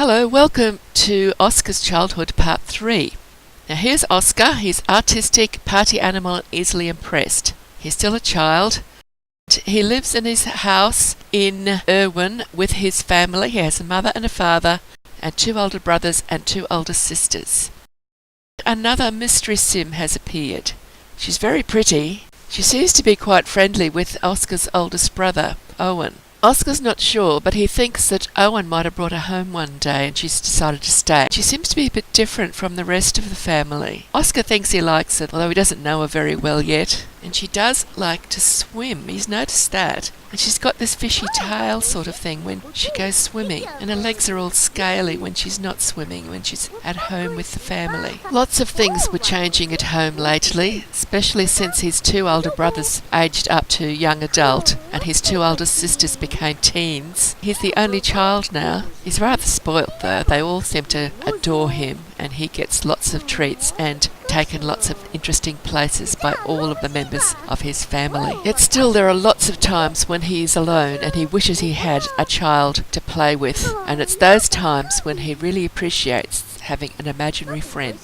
Hello, welcome to Oscar's Childhood Part 3. Now here's Oscar. He's artistic, party animal, and easily impressed. He's still a child. He lives in his house in Erewhon with his family. He has a mother and a father and 2 older brothers and 2 older sisters. Another mystery sim has appeared. She's very pretty. She seems to be quite friendly with Oscar's oldest brother, Owen. Oscar's not sure, but he thinks that Owen might have brought her home one day and she's decided to stay. She seems to be a bit different from the rest of the family. Oscar thinks he likes her, although he doesn't know her very well yet. And she does like to swim. He's noticed that. And she's got this fishy tail sort of thing when she goes swimming. And her legs are all scaly when she's not swimming, when she's at home with the family. Lots of things were changing at home lately, especially since his 2 older brothers aged up to young adult and his 2 older sisters became teens. He's the only child now. He's rather spoilt though. They all seem to adore him and he gets lots of treats and taken lots of interesting places by all of the members of his family. Yet still there are lots of times when he is alone and he wishes he had a child to play with, and it's those times when he really appreciates having an imaginary friend.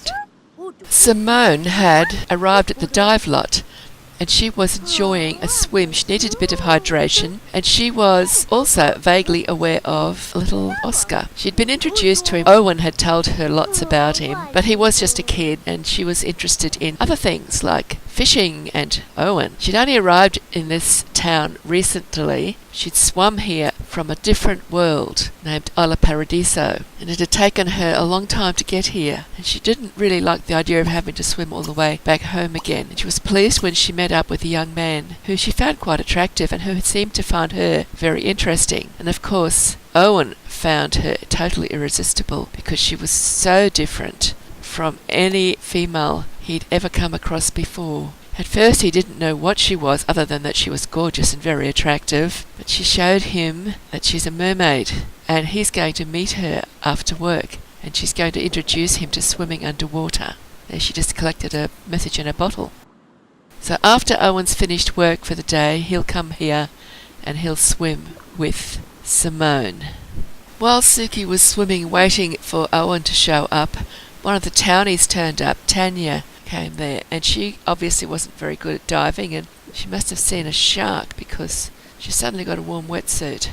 Simone had arrived at the dive lot and she was enjoying a swim. She needed a bit of hydration and she was also vaguely aware of little Oscar. She'd been introduced to him. Owen had told her lots about him, but he was just a kid and she was interested in other things like fishing and Owen. She'd only arrived in this town recently. She'd swum here from a different world named Isla Paradiso, and it had taken her a long time to get here, and she didn't really like the idea of having to swim all the way back home again. And she was pleased when she met up with a young man who she found quite attractive and who seemed to find her very interesting. And of course, Owen found her totally irresistible because she was so different from any female he'd ever come across before. At first he didn't know what she was other than that she was gorgeous and very attractive, but she showed him that she's a mermaid and he's going to meet her after work and she's going to introduce him to swimming underwater. There she just collected a message in a bottle. So after Owen's finished work for the day, he'll come here and he'll swim with Simone. While Suki was swimming waiting for Owen to show up, one of the townies turned up. Tanya came there and she obviously wasn't very good at diving and she must have seen a shark because she suddenly got a warm wetsuit.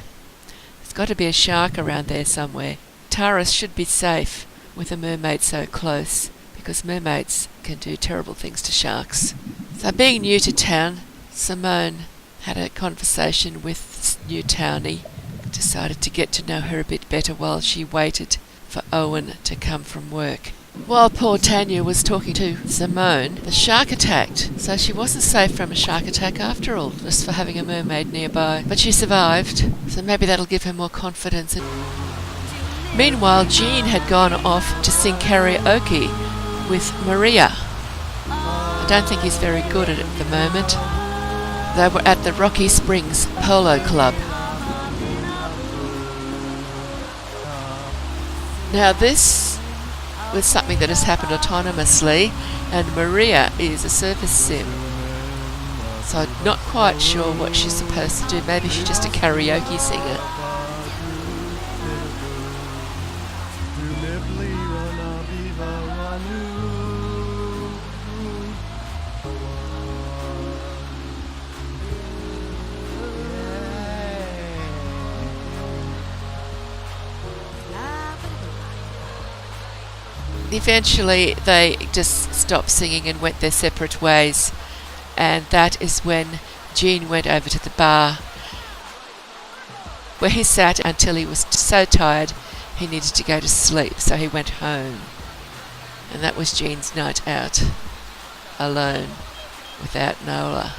There's got to be a shark around there somewhere. Taras should be safe with a mermaid so close because mermaids can do terrible things to sharks. So being new to town, Simone had a conversation with this new townie, decided to get to know her a bit better while she waited for Owen to come from work. While poor Tanya was talking to Simone, the shark attacked, so she wasn't safe from a shark attack after all, just for having a mermaid nearby. But she survived, so maybe that'll give her more confidence. Meanwhile, Jean had gone off to sing karaoke with Maria. I don't think he's very good at it at the moment. They were at the Rocky Springs Polo Club. Now this was something that has happened autonomously, and Maria is a service sim. So I'm not quite sure what she's supposed to do. Maybe she's just a karaoke singer. Eventually they just stopped singing and went their separate ways, and that is when Jean went over to the bar where he sat until he was so tired he needed to go to sleep, so he went home. And that was Jean's night out, alone, without Nola.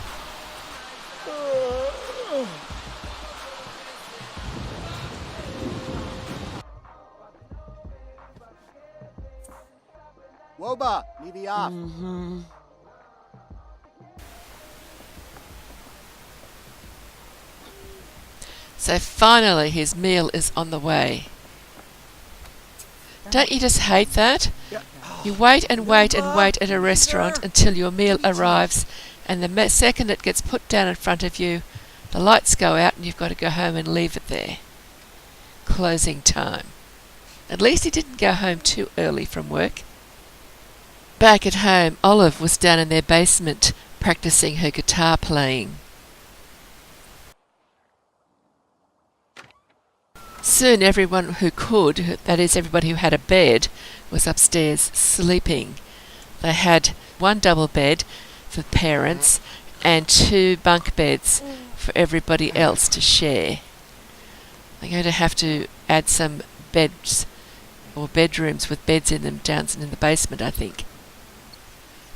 Woba, leave it off. So finally his meal is on the way. Don't you just hate that? You wait and wait and wait at a restaurant until your meal arrives, and the second it gets put down in front of you, the lights go out and you've got to go home and leave it there. Closing time. At least he didn't go home too early from work. Back at home, Olive was down in their basement practicing her guitar playing. Soon everyone who could, that is everybody who had a bed, was upstairs sleeping. They had one double bed for parents and 2 bunk beds for everybody else to share. They're going to have to add some beds or bedrooms with beds in them down in the basement, I think.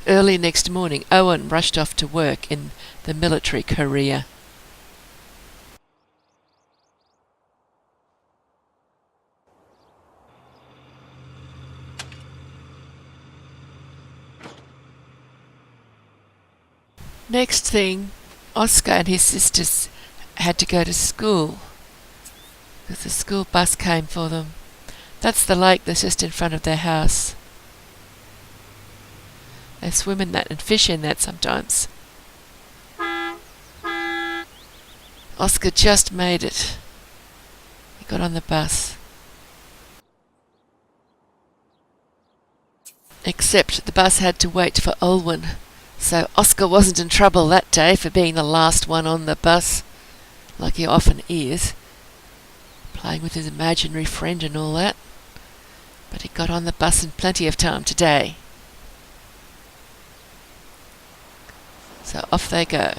Early next morning, Owen rushed off to work in the military career. Next thing, Oscar and his sisters had to go to school because the school bus came for them. That's the lake that's just in front of their house. They swim in that and fish in that sometimes. Oscar just made it. He got on the bus. Except the bus had to wait for Olwen. So Oscar wasn't in trouble that day for being the last one on the bus, like he often is, playing with his imaginary friend and all that. But he got on the bus in plenty of time today. So off they go.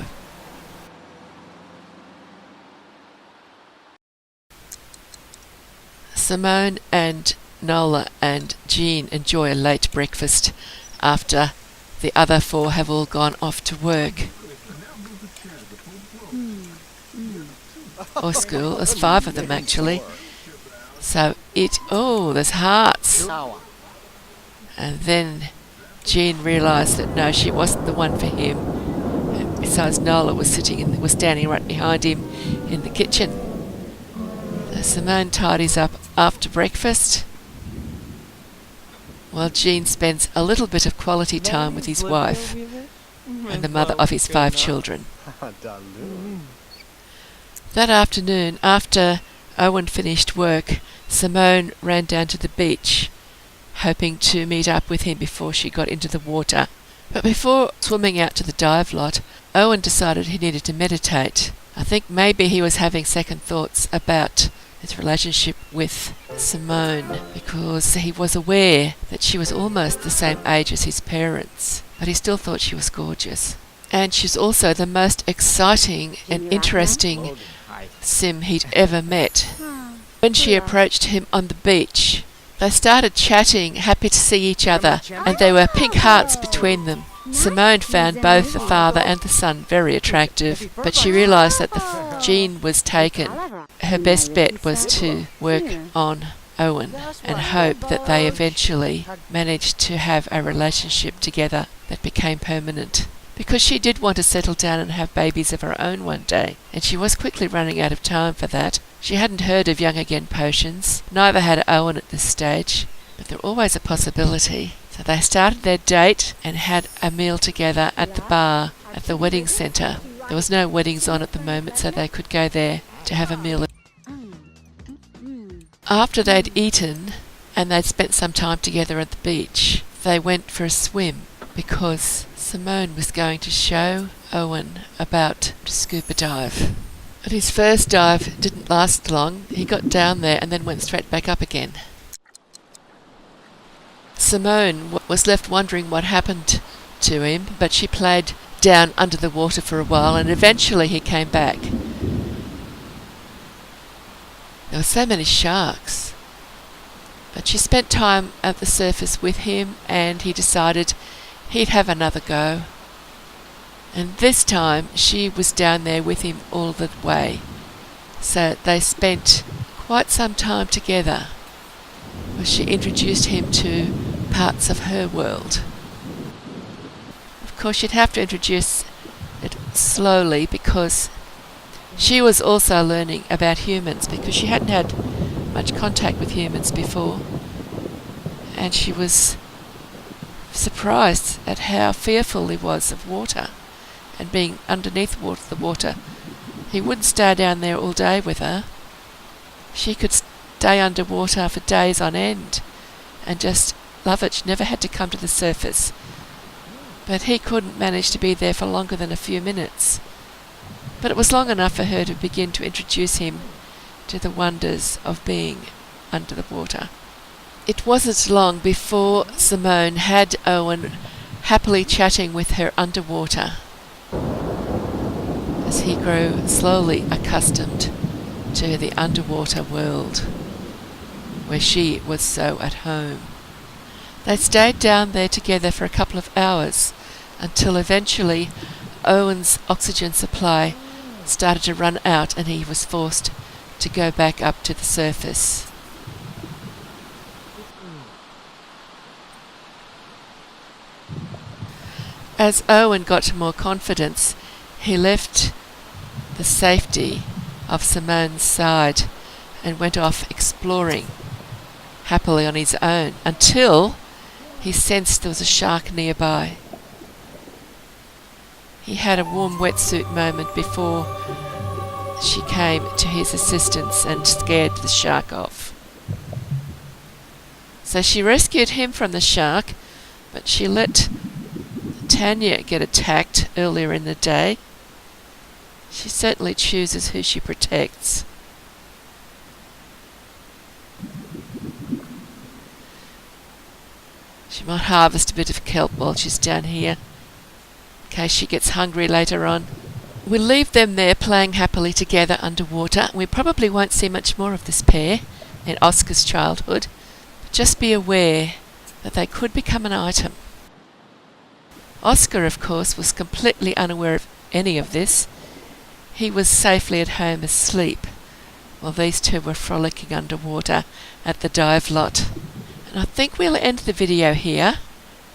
Simone and Nola and Jean enjoy a late breakfast after the other 4 have all gone off to work. Or school. There's 5 of them actually. So there's hearts. And then Jean realised that no, she wasn't the one for him. And besides, Nola was standing right behind him in the kitchen. So Simone tidies up after breakfast, while Jean spends a little bit of quality time with his wife and the mother of his 5 children. That afternoon, after Owen finished work, Simone ran down to the beach, hoping to meet up with him before she got into the water. But before swimming out to the dive lot, Owen decided he needed to meditate. I think maybe he was having second thoughts about his relationship with Simone, because he was aware that she was almost the same age as his parents, but he still thought she was gorgeous. And she's also the most exciting and interesting sim he'd ever met. When she approached him on the beach, they started chatting, happy to see each other, and there were pink hearts between them. Simone found both the father and the son very attractive, but she realised that Jean was taken. Her best bet was to work on Owen and hope that they eventually managed to have a relationship together that became permanent. Because she did want to settle down and have babies of her own one day, and she was quickly running out of time for that. She hadn't heard of young again potions, neither had Owen at this stage, but they're always a possibility. So they started their date and had a meal together at the bar at the wedding centre. There was no weddings on at the moment, so they could go there to have a meal. After they'd eaten and they'd spent some time together at the beach, they went for a swim because Simone was going to show Owen about scuba dive. But his first dive didn't last long. He got down there and then went straight back up again. Simone was left wondering what happened to him, but she played down under the water for a while and eventually he came back. There were so many sharks. But she spent time at the surface with him and he decided he'd have another go. And this time she was down there with him all the way. So they spent quite some time together, where she introduced him to parts of her world. Of course, you'd have to introduce it slowly because she was also learning about humans, because she hadn't had much contact with humans before. And she was surprised at how fearful he was of water and being underneath the water. He wouldn't stay down there all day with her. She could stay underwater for days on end and just love it. She never had to come to the surface. But he couldn't manage to be there for longer than a few minutes. But it was long enough for her to begin to introduce him to the wonders of being under the water. It wasn't long before Simone had Owen happily chatting with her underwater, as he grew slowly accustomed to the underwater world, where she was so at home. They stayed down there together for a couple of hours, until eventually Owen's oxygen supply started to run out and he was forced to go back up to the surface. As Owen got more confidence, he left the safety of Simone's side and went off exploring happily on his own until he sensed there was a shark nearby. He had a warm wetsuit moment before she came to his assistance and scared the shark off. So she rescued him from the shark, but she let Tanya get attacked earlier in the day. She certainly chooses who she protects. She might harvest a bit of kelp while she's down here, in case she gets hungry later on. We'll leave them there playing happily together underwater. We probably won't see much more of this pair in Oscar's childhood, but just be aware that they could become an item. Oscar, of course, was completely unaware of any of this. He was safely at home asleep, while these two were frolicking underwater at the dive lot. And I think we'll end the video here,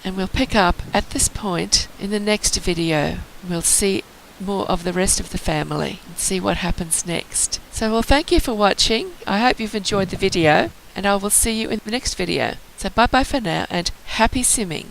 and we'll pick up at this point in the next video. We'll see more of the rest of the family and see what happens next. So, well, thank you for watching. I hope you've enjoyed the video, and I will see you in the next video. So bye bye for now, and happy simming.